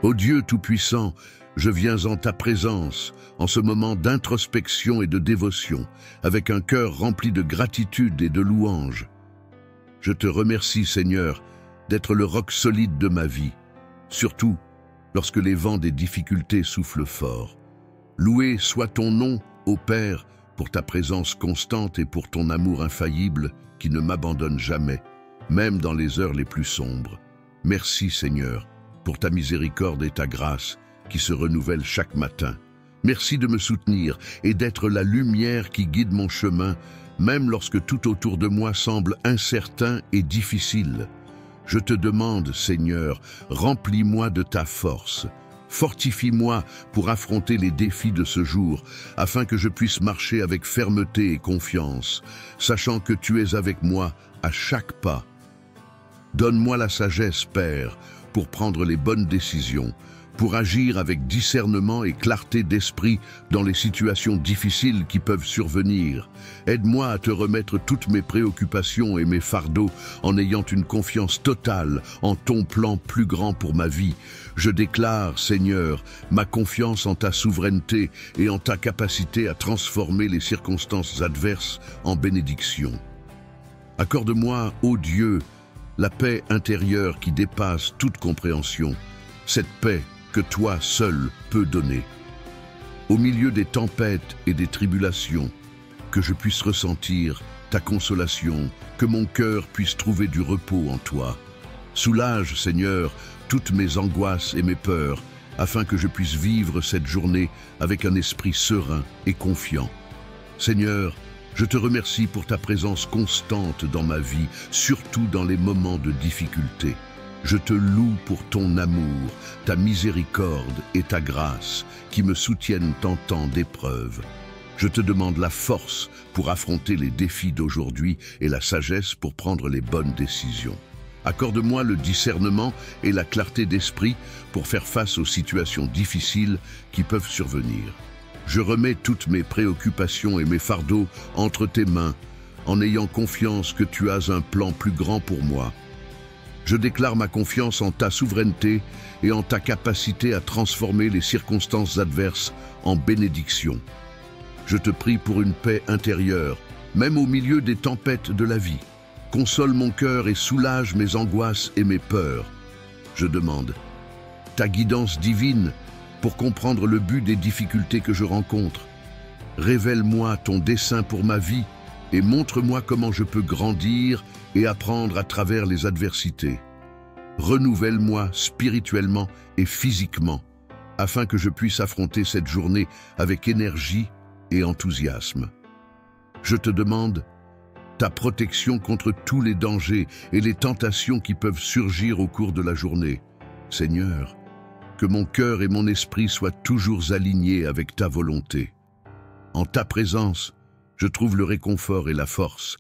Ô Dieu Tout-Puissant, je viens en ta présence, en ce moment d'introspection et de dévotion, avec un cœur rempli de gratitude et de louange. Je te remercie, Seigneur, d'être le roc solide de ma vie, surtout lorsque les vents des difficultés soufflent fort. Loué soit ton nom, ô Père, pour ta présence constante et pour ton amour infaillible qui ne m'abandonne jamais, même dans les heures les plus sombres. Merci, Seigneur, pour ta miséricorde et ta grâce qui se renouvellent chaque matin. Merci de me soutenir et d'être la lumière qui guide mon chemin, même lorsque tout autour de moi semble incertain et difficile. Je te demande, Seigneur, remplis-moi de ta force. Fortifie-moi pour affronter les défis de ce jour, afin que je puisse marcher avec fermeté et confiance, sachant que tu es avec moi à chaque pas. Donne-moi la sagesse, Père, pour prendre les bonnes décisions, pour agir avec discernement et clarté d'esprit dans les situations difficiles qui peuvent survenir. Aide-moi à te remettre toutes mes préoccupations et mes fardeaux en ayant une confiance totale en ton plan plus grand pour ma vie. Je déclare, Seigneur, ma confiance en ta souveraineté et en ta capacité à transformer les circonstances adverses en bénédictions. Accorde-moi, ô Dieu, la paix intérieure qui dépasse toute compréhension, cette paix que toi seul peux donner. Au milieu des tempêtes et des tribulations, que je puisse ressentir ta consolation, que mon cœur puisse trouver du repos en toi. Soulage, Seigneur, toutes mes angoisses et mes peurs, afin que je puisse vivre cette journée avec un esprit serein et confiant. Seigneur, je te remercie pour ta présence constante dans ma vie, surtout dans les moments de difficulté. Je te loue pour ton amour, ta miséricorde et ta grâce qui me soutiennent en temps d'épreuve. Je te demande la force pour affronter les défis d'aujourd'hui et la sagesse pour prendre les bonnes décisions. Accorde-moi le discernement et la clarté d'esprit pour faire face aux situations difficiles qui peuvent survenir. Je remets toutes mes préoccupations et mes fardeaux entre tes mains, en ayant confiance que tu as un plan plus grand pour moi. Je déclare ma confiance en ta souveraineté et en ta capacité à transformer les circonstances adverses en bénédictions. Je te prie pour une paix intérieure, même au milieu des tempêtes de la vie. Console mon cœur et soulage mes angoisses et mes peurs. Je demande ta guidance divine pour comprendre le but des difficultés que je rencontre. Révèle-moi ton dessein pour ma vie et montre-moi comment je peux grandir et apprendre à travers les adversités. Renouvelle-moi spirituellement et physiquement, afin que je puisse affronter cette journée avec énergie et enthousiasme. Je te demande ta protection contre tous les dangers et les tentations qui peuvent surgir au cours de la journée. Seigneur, que mon cœur et mon esprit soient toujours alignés avec ta volonté. En ta présence, je trouve le réconfort et la force,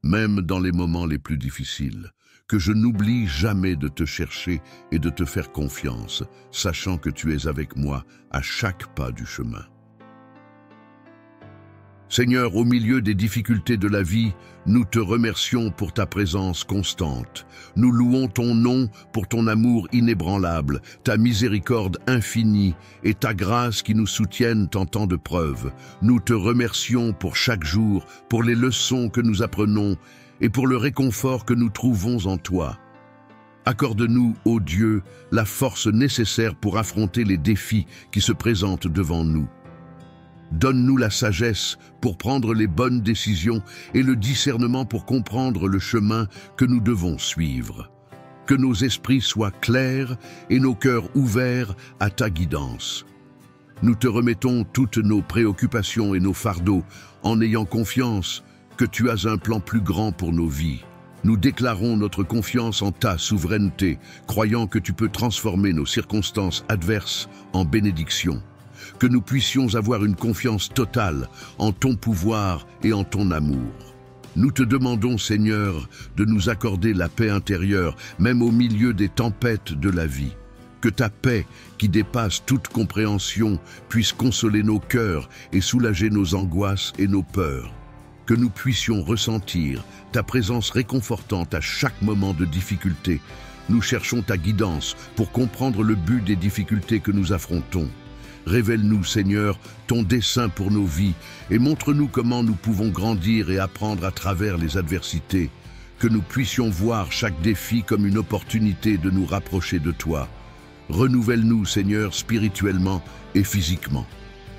même dans les moments les plus difficiles, que je n'oublie jamais de te chercher et de te faire confiance, sachant que tu es avec moi à chaque pas du chemin. Seigneur, au milieu des difficultés de la vie, nous te remercions pour ta présence constante. Nous louons ton nom pour ton amour inébranlable, ta miséricorde infinie et ta grâce qui nous soutiennent en temps de preuve. Nous te remercions pour chaque jour, pour les leçons que nous apprenons et pour le réconfort que nous trouvons en toi. Accorde-nous, ô Dieu, la force nécessaire pour affronter les défis qui se présentent devant nous. Donne-nous la sagesse pour prendre les bonnes décisions et le discernement pour comprendre le chemin que nous devons suivre. Que nos esprits soient clairs et nos cœurs ouverts à ta guidance. Nous te remettons toutes nos préoccupations et nos fardeaux en ayant confiance que tu as un plan plus grand pour nos vies. Nous déclarons notre confiance en ta souveraineté, croyant que tu peux transformer nos circonstances adverses en bénédictions. Que nous puissions avoir une confiance totale en ton pouvoir et en ton amour. Nous te demandons, Seigneur, de nous accorder la paix intérieure, même au milieu des tempêtes de la vie. Que ta paix, qui dépasse toute compréhension, puisse consoler nos cœurs et soulager nos angoisses et nos peurs. Que nous puissions ressentir ta présence réconfortante à chaque moment de difficulté, nous cherchons ta guidance pour comprendre le but des difficultés que nous affrontons. Révèle-nous, Seigneur, ton dessein pour nos vies et montre-nous comment nous pouvons grandir et apprendre à travers les adversités, que nous puissions voir chaque défi comme une opportunité de nous rapprocher de toi. Renouvelle-nous, Seigneur, spirituellement et physiquement,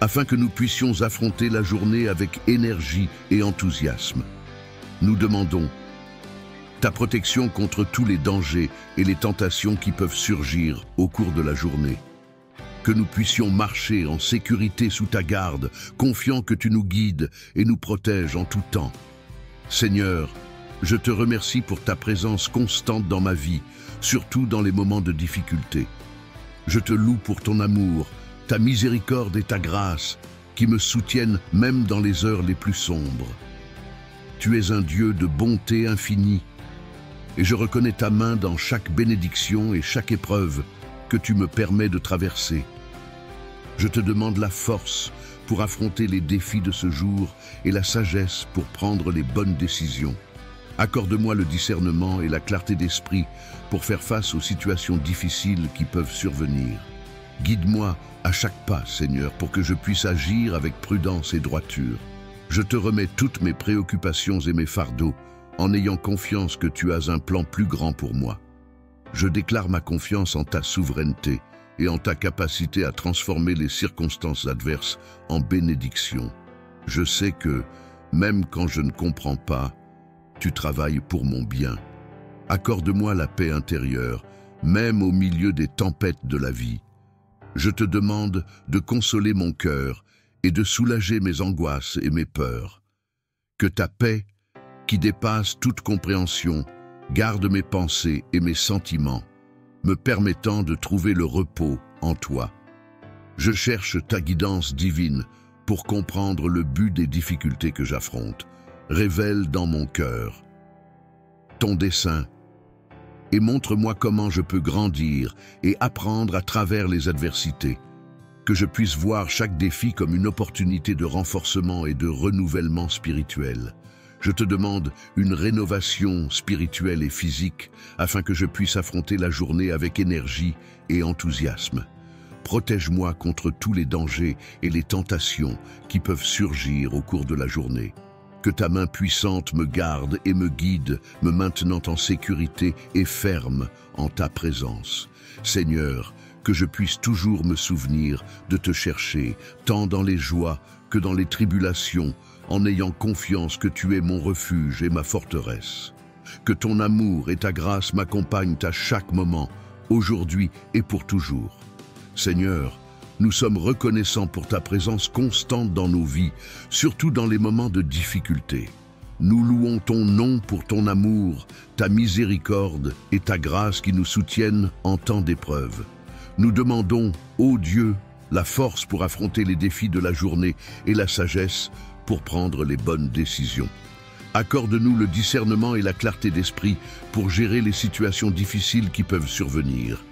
afin que nous puissions affronter la journée avec énergie et enthousiasme. Nous demandons ta protection contre tous les dangers et les tentations qui peuvent surgir au cours de la journée. Que nous puissions marcher en sécurité sous ta garde, confiants que tu nous guides et nous protèges en tout temps. Seigneur, je te remercie pour ta présence constante dans ma vie, surtout dans les moments de difficulté. Je te loue pour ton amour, ta miséricorde et ta grâce, qui me soutiennent même dans les heures les plus sombres. Tu es un Dieu de bonté infinie, et je reconnais ta main dans chaque bénédiction et chaque épreuve que tu me permets de traverser. Je te demande la force pour affronter les défis de ce jour et la sagesse pour prendre les bonnes décisions. Accorde-moi le discernement et la clarté d'esprit pour faire face aux situations difficiles qui peuvent survenir. Guide-moi à chaque pas, Seigneur, pour que je puisse agir avec prudence et droiture. Je te remets toutes mes préoccupations et mes fardeaux, en ayant confiance que tu as un plan plus grand pour moi. Je déclare ma confiance en ta souveraineté et en ta capacité à transformer les circonstances adverses en bénédictions. Je sais que, même quand je ne comprends pas, tu travailles pour mon bien. Accorde-moi la paix intérieure, même au milieu des tempêtes de la vie. Je te demande de consoler mon cœur et de soulager mes angoisses et mes peurs. Que ta paix, qui dépasse toute compréhension, garde mes pensées et mes sentiments, me permettant de trouver le repos en toi. Je cherche ta guidance divine pour comprendre le but des difficultés que j'affronte. Révèle dans mon cœur ton dessein et montre-moi comment je peux grandir et apprendre à travers les adversités. Que je puisse voir chaque défi comme une opportunité de renforcement et de renouvellement spirituel. Je te demande une rénovation spirituelle et physique afin que je puisse affronter la journée avec énergie et enthousiasme. Protège-moi contre tous les dangers et les tentations qui peuvent surgir au cours de la journée. Que ta main puissante me garde et me guide, me maintenant en sécurité et ferme en ta présence. Seigneur, que je puisse toujours me souvenir de te chercher, tant dans les joies que dans les tribulations, en ayant confiance que tu es mon refuge et ma forteresse. Que ton amour et ta grâce m'accompagnent à chaque moment, aujourd'hui et pour toujours. Seigneur, nous sommes reconnaissants pour ta présence constante dans nos vies, surtout dans les moments de difficulté. Nous louons ton nom pour ton amour, ta miséricorde et ta grâce qui nous soutiennent en temps d'épreuve. Nous demandons, ô Dieu, la force pour affronter les défis de la journée et la sagesse pour prendre les bonnes décisions. Accorde-nous le discernement et la clarté d'esprit pour gérer les situations difficiles qui peuvent survenir.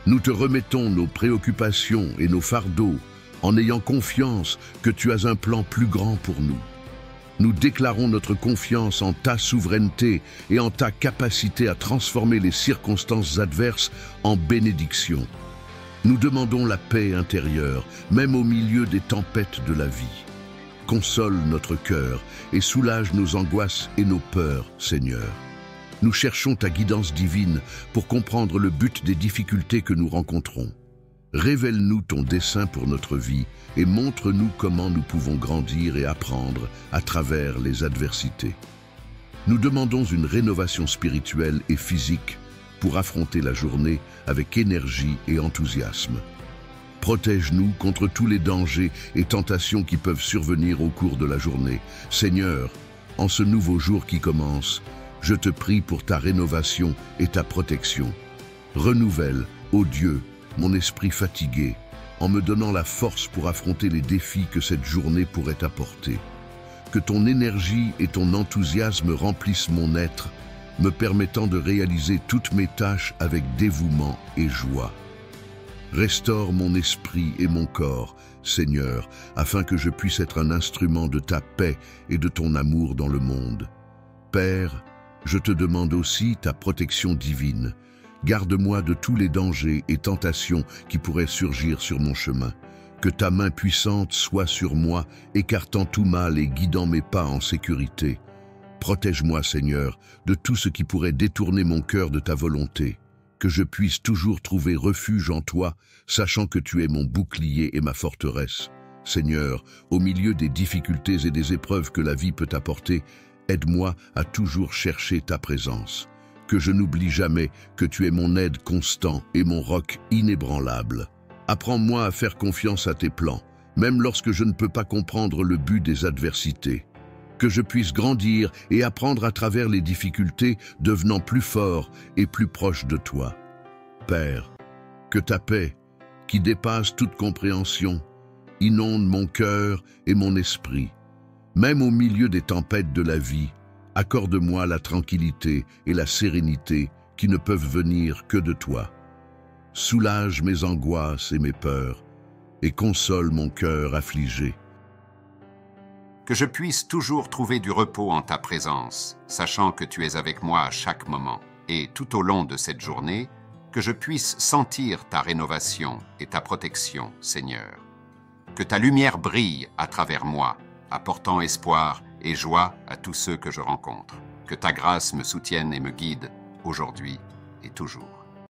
Nous te remettons nos préoccupations et nos fardeaux en ayant confiance que tu as un plan plus grand pour nous. Nous déclarons notre confiance en ta souveraineté et en ta capacité à transformer les circonstances adverses en bénédictions. Nous demandons la paix intérieure, même au milieu des tempêtes de la vie. Console notre cœur et soulage nos angoisses et nos peurs, Seigneur. Nous cherchons ta guidance divine pour comprendre le but des difficultés que nous rencontrons. Révèle-nous ton dessein pour notre vie et montre-nous comment nous pouvons grandir et apprendre à travers les adversités. Nous demandons une rénovation spirituelle et physique pour affronter la journée avec énergie et enthousiasme. Protège-nous contre tous les dangers et tentations qui peuvent survenir au cours de la journée. Seigneur, en ce nouveau jour qui commence, je te prie pour ta rénovation et ta protection. Renouvelle, ô Dieu, mon esprit fatigué, en me donnant la force pour affronter les défis que cette journée pourrait apporter. Que ton énergie et ton enthousiasme remplissent mon être, me permettant de réaliser toutes mes tâches avec dévouement et joie. Restaure mon esprit et mon corps, Seigneur, afin que je puisse être un instrument de ta paix et de ton amour dans le monde. Père, Je te demande aussi ta protection divine. Garde-moi de tous les dangers et tentations qui pourraient surgir sur mon chemin. Que ta main puissante soit sur moi, écartant tout mal et guidant mes pas en sécurité. Protège-moi, Seigneur, de tout ce qui pourrait détourner mon cœur de ta volonté. Que je puisse toujours trouver refuge en toi, sachant que tu es mon bouclier et ma forteresse. Seigneur, au milieu des difficultés et des épreuves que la vie peut apporter, aide-moi à toujours chercher ta présence. Que je n'oublie jamais que tu es mon aide constant et mon roc inébranlable. Apprends-moi à faire confiance à tes plans, même lorsque je ne peux pas comprendre le but des adversités. Que je puisse grandir et apprendre à travers les difficultés, devenant plus fort et plus proche de toi. Père, que ta paix, qui dépasse toute compréhension, inonde mon cœur et mon esprit. Même au milieu des tempêtes de la vie, accorde-moi la tranquillité et la sérénité qui ne peuvent venir que de toi. Soulage mes angoisses et mes peurs, et console mon cœur affligé. Que je puisse toujours trouver du repos en ta présence, sachant que tu es avec moi à chaque moment, et tout au long de cette journée, que je puisse sentir ta rénovation et ta protection, Seigneur. Que ta lumière brille à travers moi, apportant espoir et joie à tous ceux que je rencontre. Que ta grâce me soutienne et me guide, aujourd'hui et toujours.